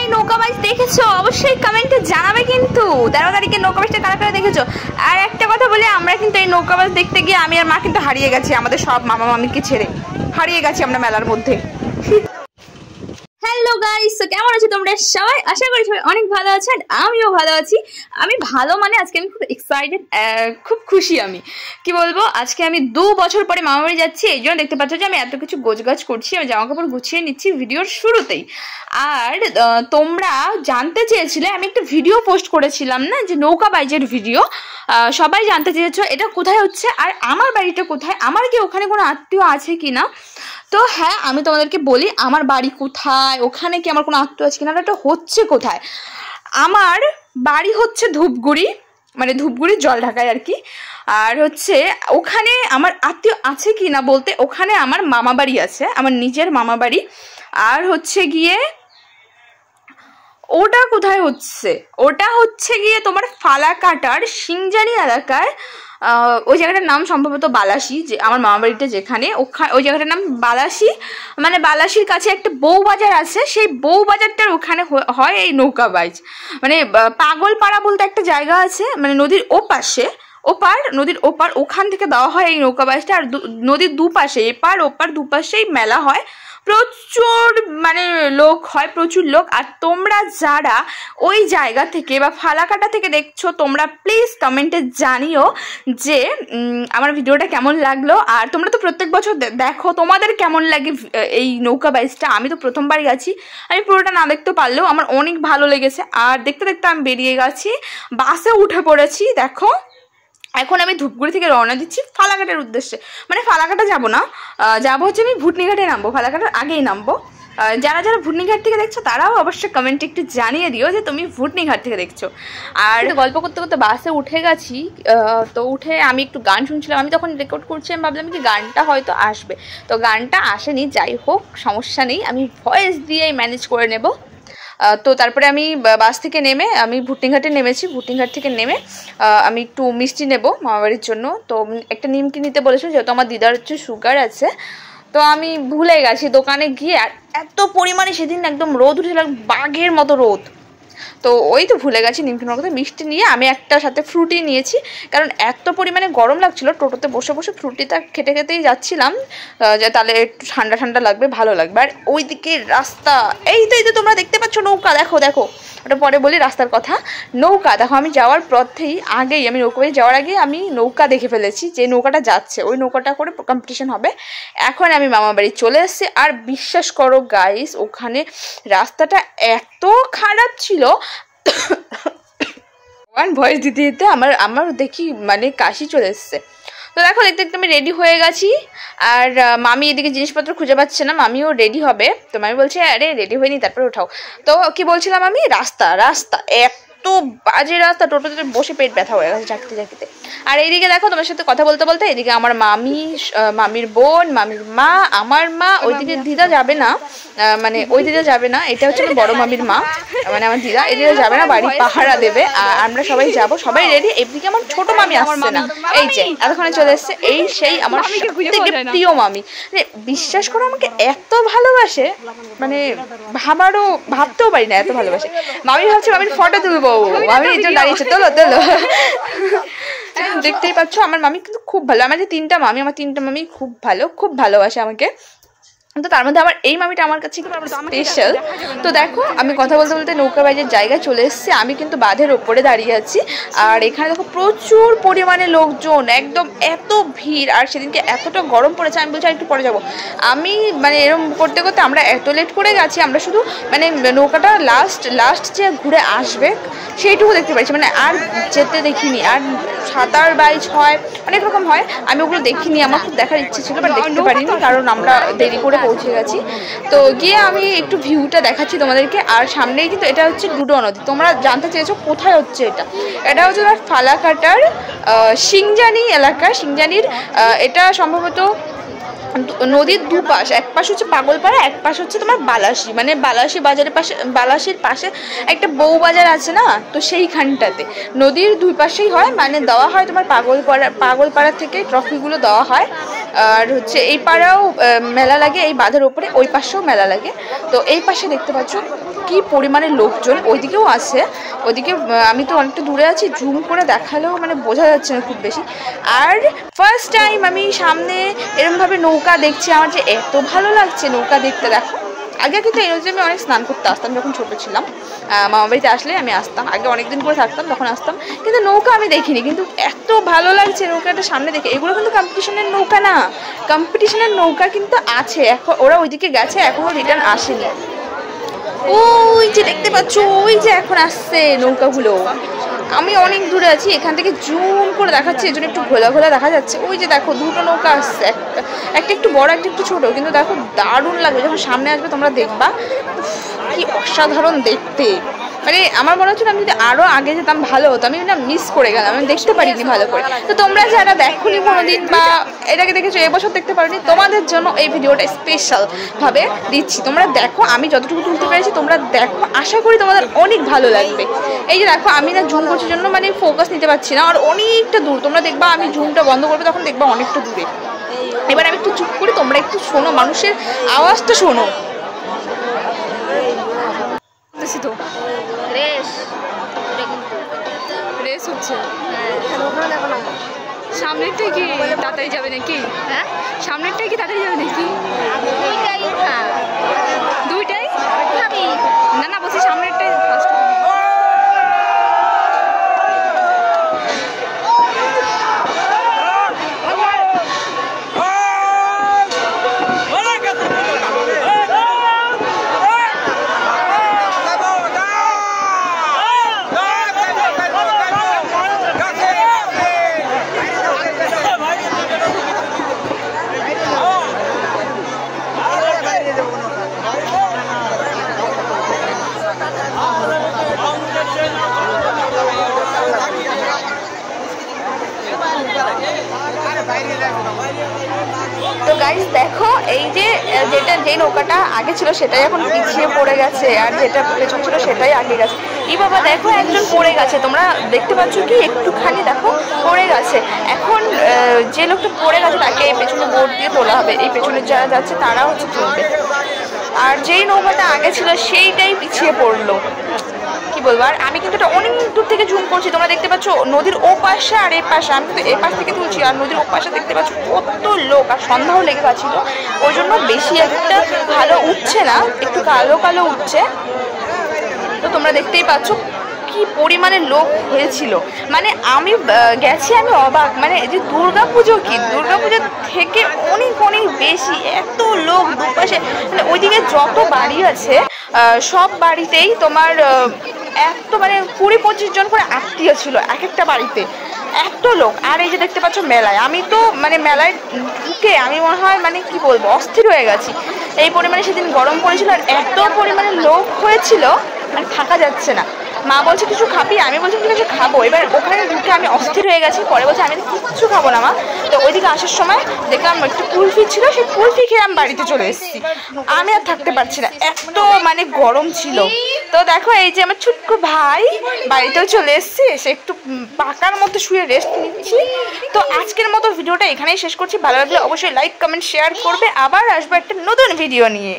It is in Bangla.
এই নৌকা বাইচ দেখেছো? অবশ্যই কমেন্টে জানাবে কিন্তু 13 তারিখে নৌকা বাইচটা কারা কারা দেখেছো। আর একটা কথা বলি, আমরা কিন্তু এই নৌকা বাইচ দেখতে গিয়ে আমি আর মা কিন্তু হারিয়ে গেছি, আমাদের সব মামা মামিকে ছেড়ে হারিয়ে গেছি আমরা মেলার মধ্যে। হ্যালো গাইস, কেমন আছো তোমরা সবাই? আশা করি সবাই অনেক ভালো আছো আর আমিও ভালো আছি। আমি ভালো মানে আজকে আমি খুব এক্সাইটেড, খুব খুশি। আমি কি বলবো, আজকে আমি 2 বছর পরে মামা বাড়ি যাচ্ছি। এই জন্য দেখতে পাচ্ছ যে আমি এত কিছু গোছগাছ করছি, আমি জামা কাপড় গুছিয়ে নিচ্ছি ভিডিওর শুরুতেই। আর তোমরা জানতে চেয়েছিলে, আমি একটা ভিডিও পোস্ট করেছিলাম না, যে নৌকা বাইচের ভিডিও। সবাই জানতে চেয়েছো এটা কোথায় হচ্ছে আর আমার বাড়িটা কোথায়, আমার কি ওখানে কোনো আত্মীয় আছে কি না। তো হ্যাঁ, আমি তোমাদেরকে বলি আমার বাড়ি কোথায়, ওখানে কি আমার কোনো আত্মীয় আছে কিনা, এটা হচ্ছে কোথায়। আমার বাড়ি হচ্ছে ধূপগুড়ি, মানে ধূপগুড়ির জলঢাকায় আর কি। আর হচ্ছে ওখানে আমার আত্মীয় আছে কি না বলতে, ওখানে আমার মামা বাড়ি আছে, আমার নিজের মামা বাড়ি। আর হচ্ছে গিয়ে ওটা কোথায় হচ্ছে, ওটা হচ্ছে গিয়ে তোমার ফালাকাটার সিংজানি এলাকায়। ওই জায়গাটার নাম সম্ভবত বালাসি, যে আমার মামা বাড়িটা যেখানে, ওই জায়গাটার নাম বালাসি। মানে বালাসির কাছে একটা বউ বাজার আছে, সেই বউ বাজারটার ওখানে হয় এই নৌকা বাইচ। মানে পাগলপাড়া বলতে একটা জায়গা আছে, মানে নদীর ওপাশে, নদীর ওপার, ওখান থেকে দেওয়া হয় এই নৌকা বাইচটা। আর নদীর দুপাশে, এপার ওপার দুপাশেই মেলা হয়, প্রচুর মানে লোক হয়, প্রচুর লোক। আর তোমরা যারা ওই জায়গা থেকে বা ফালাকাটা থেকে দেখছো, তোমরা প্লিজ কমেন্টে জানিও যে আমার ভিডিওটা কেমন লাগলো। আর তোমরা তো প্রত্যেক বছর দেখো, তোমাদের কেমন লাগে এই নৌকা বাইচটা। আমি তো প্রথমবার গেছি, আমি পুরোটা না দেখতে পারলেও আমার অনেক ভালো লেগেছে। আর দেখতে দেখতে আমি বেরিয়ে গেছি, বাসে উঠে পড়েছি। দেখো এখন আমি ধূপগুড়ি থেকে রওনা দিচ্ছি ফালাকাটার উদ্দেশ্যে। মানে ফালাকাটা যাবো না, যাবো হচ্ছে আমি ভুটনিঘাটে নামবো, ফালাকাটার আগেই নামবো। যারা যারা ভুটনিঘাট থেকে দেখছো তারাও অবশ্যই কমেন্টে একটু জানিয়ে দিও যে তুমি ভুটনিঘাট থেকে দেখছো। আর গল্প করতে করতে বাসে উঠে গেছি। তো উঠে আমি একটু গান শুনছিলাম, আমি তখন রেকর্ড করছি, আমি ভাবলাম কি গানটা হয়তো আসবে, তো গানটা আসেনি। যাই হোক সমস্যা নেই, আমি ভয়েস দিয়েই ম্যানেজ করে নেব। তো তারপরে আমি বাস থেকে নেমে আমি ভুটনিঘাটে নেমেছি। ভুটনিঘাট থেকে নেমে আমি একটু মিষ্টি নেব মামাবাড়ির জন্য। তো একটা নিমকি নিতে বলেছিল, যেহেতু আমার দিদার হচ্ছে সুগার আছে। তো আমি ভুলে গেছি দোকানে গিয়ে, আর এত পরিমাণে সেদিন একদম রোদ উঠেছিল, বাঘের মতো রোদ। তো ওই তো ভুলে গেছি নিমকি নেওয়ার কথা। মিষ্টি নিয়ে আমি একটা সাথে ফ্রুটি নিয়েছি, কারণ এত পরিমাণে গরম লাগছিল, টোটোতে বসে বসে ফ্রুটিটা খেতে খেতেই যাচ্ছিলাম, যে তাহলে একটু ঠান্ডা ঠান্ডা লাগবে, ভালো লাগবে। আর ওইদিকে রাস্তা, এই তো তোমরা দেখতে পাচ্ছ নৌকা, দেখো দেখো, ওটা পরে বলি রাস্তার কথা। নৌকা দেখো, আমি যাওয়ার পথেই আগেই, আমি নৌকায় যাওয়ার আগে আমি নৌকা দেখে ফেলেছি, যে নৌকাটা যাচ্ছে ওই নৌকাটা করে কম্পিটিশন হবে। এখন আমি মামা বাড়ি চলে এসেছি। আর বিশ্বাস করো গাইস, ওখানে রাস্তাটা এত খারাপ ছিল, ভয়েস দিতে দিতে আমার দেখি মানে কাশি চলে এসছে। তো দেখো দেখতে দেখতে আমি রেডি হয়ে গেছি। আর মামি এদিকে জিনিসপত্র খুঁজে পাচ্ছে না, মামিও রেডি হবে। তো মামি বলছে আরে রেডি হয়নি তারপরে ওঠাও। তো কি বলছিলাম আমি, রাস্তা এত বাজে রাস্তা, টোটোতে বসে পেট ব্যথা হয়ে গেছে চাকতে চাকতে। আর এইদিকে দেখো তোমার সাথে কথা বলতে বলতে এদিকে আমার মামি, মামির বোন, মামির মা, আমার মা, ওইদিকে দিদা যাবে না, মানে ওই দিদা যাবে না, এটা হচ্ছে বড় মামির মা, মানে আমার দিদা, এই দিদা যাবে না, বাড়ি পাহারা দেবে। আর আমরা সবাই যাব, সবাই রেডি। এদিকে আমার ছোট মামি আসছে না, এই যে এতক্ষণে চলে এসছে, এই সেই আমার প্রিয় মামি। বিশ্বাস করো আমাকে এত ভালোবাসে, মানে ভাবতেও পারি না এত ভালোবাসে। মামি ভাবছে মামির ফটো তুলবো, মামি এই জন্য দাঁড়িয়েছে, তোলো তোলো। দেখতেই পাচ্ছ আমার মামি কিন্তু খুব ভালো, আমার যে 3টা মামি, আমার 3টা মামি খুব ভালো, খুব ভালোবাসে আমাকে। তো তার মধ্যে আমার এই মামিটা আমার কাছে স্পেশাল। তো দেখো আমি কথা বলতে বলতে নৌকা বাইচের জায়গায় চলে এসেছি। আমি কিন্তু বাঁধের ওপরে দাঁড়িয়ে আছি। আর এখানে দেখো প্রচুর পরিমাণে লোকজন, একদম এত ভিড়। আর সেদিনকে এতটা গরম পড়েছে, আমি বলছি একটু পরে যাবো। আমি মানে এরকম করতে করতে আমরা এত লেট করে গেছি, আমরা শুধু মানে নৌকাটা লাস্ট যে ঘুরে আসবে সেইটুকু দেখতে পাচ্ছি, মানে আর যেতে দেখিনি। আর সাঁতার বাইচ হয়, অনেক রকম হয়, আমি ওগুলো দেখিনি। আমার খুব দেখার ইচ্ছে ছিল, বাট দেখতে পারিনি, কারণ আমরা দেরি করে পৌঁছে গেছি। তো গিয়ে আমি একটু ভিউটা দেখাচ্ছি তোমাদেরকে। আর সামনেই কিন্তু এটা হচ্ছে ডুডুয়া নদী। তোমরা জানতে চেয়েছো কোথায় হচ্ছে এটা হচ্ছে ফালাকাটার সিংজানি এলাকা। সিংজানির এটা সম্ভবত নদীর দুপাশ, এক পাশ হচ্ছে পাগলপাড়া, এক পাশ হচ্ছে তোমার বালাসি, মানে বালাসি বাজারের পাশে, বালাসির পাশে একটা বউ বাজার আছে না, তো সেইখানটাতে নদীর দুই পাশেই হয়, মানে দেওয়া হয় তোমার পাগলপাড়া থেকে ট্রফিগুলো দেওয়া হয়। আর হচ্ছে এই পাড়াও মেলা লাগে, এই বাঁধের ওপরে ওই পাশেও মেলা লাগে। তো এই পাশে দেখতে পাচ্ছ কি পরিমাণে লোকজন, ওইদিকেও আছে। ওইদিকে আমি তো অনেকটা দূরে আছি, জুম করে দেখালেও মানে বোঝা যাচ্ছে না খুব বেশি। আর ফার্স্ট টাইম আমি সামনে এরকমভাবে নৌকা দেখছি, আমার যে এত ভালো লাগছে নৌকা দেখতে। দেখো আগে কিন্তু এই নদীতে আমি অনেক স্নান করতে আসতাম যখন ছোটো ছিলাম, মামা বাড়িতে আসলে আমি আসতাম, আগে অনেকদিন করে থাকতাম তখন আসতাম, কিন্তু নৌকা আমি দেখিনি। কিন্তু এত ভালো লাগছে নৌকাটা সামনে দেখে। এগুলো কিন্তু কম্পিটিশনের নৌকা না, কম্পিটিশনের নৌকা কিন্তু আছে, এখন ওরা ওইদিকে গেছে, এখনও রিটার্ন আসেনি। ওই যে দেখতে পাচ্ছ, ওই যে এখন আসছে নৌকাগুলো। আমি অনেক দূরে আছি, এখান থেকে জুম করে দেখাচ্ছি, এজন্য একটু ঘোলা ঘোলা দেখা যাচ্ছে। ওই যে দেখো দুটো নৌকা আসছে, একটা একটু বড় একটা একটু ছোটো, কিন্তু দেখো দারুণ লাগবে যখন সামনে আসবে, তোমরা দেখবা কি অসাধারণ দেখতে। মানে আমার মনে হচ্ছে আমি যদি আরও আগে যেতাম ভালো হতো, আমি না মিস করে গেলাম, আমি দেখতে পারিনি ভালো করে। তো তোমরা যারা দেখোনি কোনোদিন বা এটাকে দেখেছো এবছর দেখতে পারোনি, তোমাদের জন্য এই ভিডিওটা স্পেশালভাবে দিচ্ছি। তোমরা দেখো, আমি যতটুকু তুলতে পেরেছি তোমরা দেখো, আশা করি তোমাদের অনেক ভালো লাগবে। এই যে দেখো আমি না জুম করছি জন্য মানে ফোকাস নিতে পারছি না, আর অনেকটা দূর। তোমরা দেখবা আমি জুমটা বন্ধ করবো তখন দেখবা অনেকটা দূরে। এবার আমি একটু চুপ করি, তোমরা একটু শোনো, মানুষের আওয়াজটা শোনো। তো রেস হচ্ছে, সামনেরটাই কি তাড়াতাড়ি যাবে নাকি? হ্যাঁ সামনেরটাই কি তাড়াতাড়ি যাবে নাকি? দুইটাই না না বলছি সামনেরটাই ফার্স্ট। তো গাইস দেখো, এই যে যেই নৌকাটা আগে ছিল সেটাই এখন পিছিয়ে পড়ে গেছে, আর যেটা পেছন ছিল সেটাই আগে গেছে। এই বাবা দেখো একজন পড়ে গেছে, তোমরা দেখতে পাচ্ছ কি একটুখানি দেখো পড়ে গেছে। এখন যে লোকটা পড়ে গেছে তাকে এই পেছনে বোট দিয়ে তোলা হবে, এই পেছনে যারা যাচ্ছে তারা হচ্ছে তুলবে। আর যেই নৌকাটা আগে ছিল সেইটাই পিছিয়ে পড়লো, কি বলবো। আর আমি কিন্তু এটা অনেক দূর থেকে জুম করছি, তোমরা দেখতে পাচ্ছ নদীর ও পাশে আর এই পাশে, আমি কিন্তু এই পাশ থেকে তুলছি, আর নদীর ও পাশে দেখতে পাচ্ছ কত লোক, আর সন্ধ্যাও লেগে গেছিলো, ওই জন্য বেশি একটা ভালো উঠছে না, একটু কালো কালো উঠছে। তো তোমরা দেখতেই পাচ্ছ কি পরিমাণে লোক হয়েছিল, মানে আমি গেছি আমি অবাক। মানে যে দুর্গা পুজো, কি দুর্গা পুজোর থেকে অনেক অনেক বেশি, এত লোক দুপাশে। মানে ওইদিকে যত বাড়ি আছে সব বাড়িতেই তোমার এত মানে 20-25 জন করে আত্মীয় ছিল এক একটা বাড়িতে, এত লোক। আর এই যে দেখতে পাচ্ছ মেলায়, আমি তো মানে মেলায় ঢুকে আমি মনে হয় মানে কি বলবো অস্থির হয়ে গেছি, এই পরিমাণে সেদিন গরম পড়েছিল আর এত পরিমাণে লোক হয়েছিল মানে থাকা যাচ্ছে না। মা বলছে কিছু খাবি, আমি বলছি ঠিক আছে খাবো। এবার ওখানে ঢুকে আমি অস্থির হয়ে গেছি, পরে বলছি আমি কিচ্ছু খাবো না মা। তো ওইদিকে আসার সময় দেখলাম একটু কুলফি ছিল, সেই কুলফি খেয়ে আমি বাড়িতে চলে এসেছি, আমি আর থাকতে পারছি না, এত মানে গরম ছিল। তো দেখো এই যে আমার ছোট্ট ভাই বাড়িতেও চলে এসেছি, সে একটু পাকার মধ্যে শুয়ে রেস্ট নিচ্ছি। তো আজকের মতো ভিডিওটা এখানেই শেষ করছি, ভালো লাগলে অবশ্যই লাইক কমেন্ট শেয়ার করবে, আবার আসবো একটা নতুন ভিডিও নিয়ে।